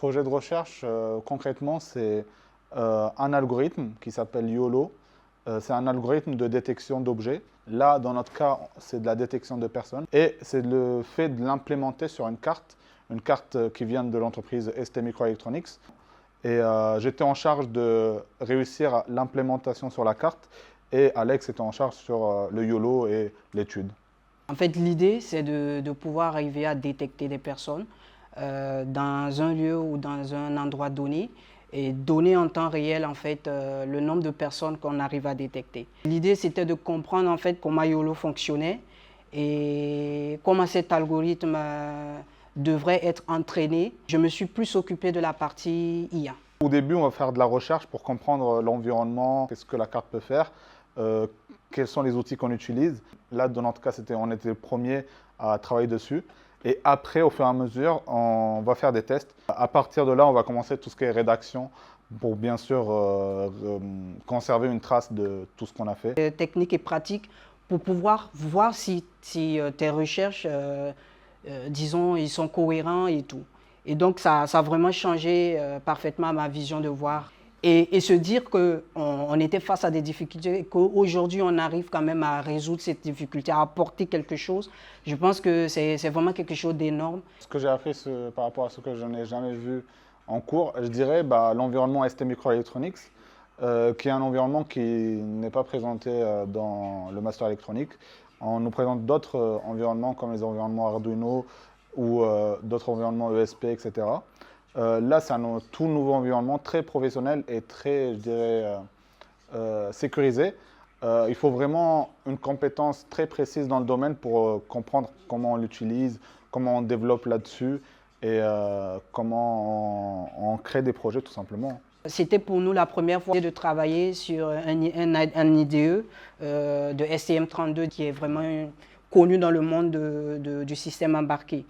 projet de recherche, concrètement, c'est un algorithme qui s'appelle YOLO. C'est un algorithme de détection d'objets. Là, dans notre cas, c'est de la détection de personnes. Et c'est le fait de l'implémenter sur une carte qui vient de l'entreprise ST Microelectronics. Et j'étais en charge de réussir l'implémentation sur la carte. Et Alex était en charge sur le YOLO et l'étude. En fait, l'idée, c'est de pouvoir arriver à détecter des personnes dans un lieu ou dans un endroit donné et donner en temps réel en fait, le nombre de personnes qu'on arrive à détecter. L'idée, c'était de comprendre en fait, comment YOLO fonctionnait et comment cet algorithme devrait être entraîné. Je me suis plus occupé de la partie IA. Au début, on va faire de la recherche pour comprendre l'environnement, qu'est-ce que la carte peut faire, quels sont les outils qu'on utilise. Là, dans notre cas, on était les premiers à travailler dessus. Et après, au fur et à mesure, on va faire des tests. À partir de là, on va commencer tout ce qui est rédaction pour bien sûr conserver une trace de tout ce qu'on a fait. Technique et pratique pour pouvoir voir si tes recherches, disons, ils sont cohérents et tout. Et donc, ça a vraiment changé parfaitement ma vision de voir. Et se dire qu'on était face à des difficultés et qu'aujourd'hui, on arrive quand même à résoudre ces difficultés, à apporter quelque chose, je pense que c'est vraiment quelque chose d'énorme. Ce que j'ai appris par rapport à ce que je n'ai jamais vu en cours, je dirais l'environnement ST Microelectronics, qui est un environnement qui n'est pas présenté dans le master électronique. On nous présente d'autres environnements comme les environnements Arduino ou d'autres environnements ESP, etc. Là, c'est un tout nouveau environnement très professionnel et très, je dirais, sécurisé. Il faut vraiment une compétence très précise dans le domaine pour comprendre comment on l'utilise, comment on développe là-dessus et comment on crée des projets tout simplement. C'était pour nous la première fois de travailler sur un IDE de STM32 qui est vraiment connu dans le monde du système embarqué.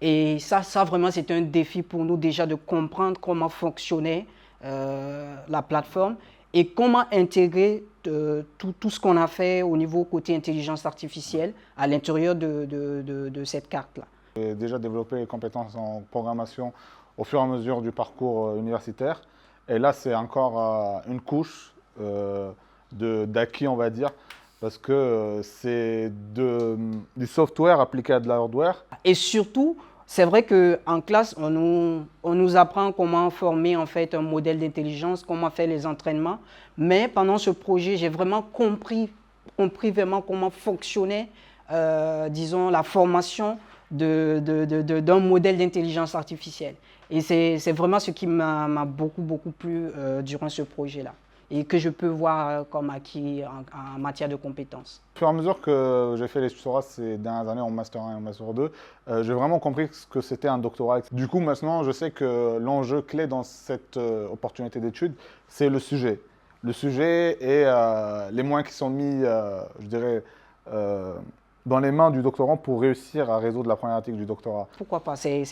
Et ça vraiment, c'était un défi pour nous déjà de comprendre comment fonctionnait la plateforme et comment intégrer tout ce qu'on a fait au niveau côté intelligence artificielle à l'intérieur de cette carte-là. J'ai déjà développé les compétences en programmation au fur et à mesure du parcours universitaire. Et là, c'est encore une couche d'acquis, on va dire, parce que c'est du software appliqué à de l'hardware. Et surtout, c'est vrai qu'en classe, on nous apprend comment former en fait un modèle d'intelligence, comment faire les entraînements. Mais pendant ce projet, j'ai vraiment compris vraiment comment fonctionnait, disons, la formation d'un modèle d'intelligence artificielle. Et c'est vraiment ce qui m'a beaucoup plu durant ce projet-là et que je peux voir comme acquis en matière de compétences. Au fur et à mesure que j'ai fait les tutorats ces dernières années en Master 1 et en Master 2, j'ai vraiment compris ce que c'était un doctorat. Du coup, maintenant, je sais que l'enjeu clé dans cette opportunité d'études, c'est le sujet. Le sujet et les moyens qui sont mis, je dirais, dans les mains du doctorant pour réussir à résoudre la problématique du doctorat. Pourquoi pas? C'est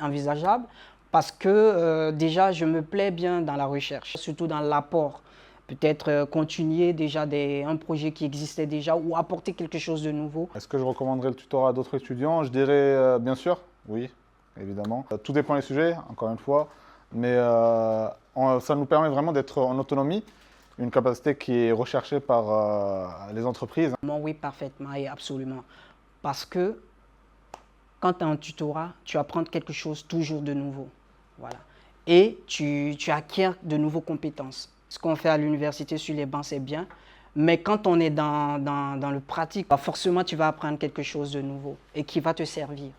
envisageable parce que déjà, je me plais bien dans la recherche, surtout dans l'apport. Peut-être continuer déjà un projet qui existait déjà ou apporter quelque chose de nouveau. Est-ce que je recommanderais le tutorat à d'autres étudiants? Je dirais bien sûr, oui, évidemment. Tout dépend des sujets, encore une fois, mais ça nous permet vraiment d'être en autonomie, une capacité qui est recherchée par les entreprises. Oui, parfaitement et absolument. Parce que quand tu es en tutorat, tu apprends quelque chose toujours de nouveau. Voilà. Et tu acquiers de nouvelles compétences. Ce qu'on fait à l'université sur les bancs, c'est bien. Mais quand on est dans le pratique, forcément, tu vas apprendre quelque chose de nouveau et qui va te servir.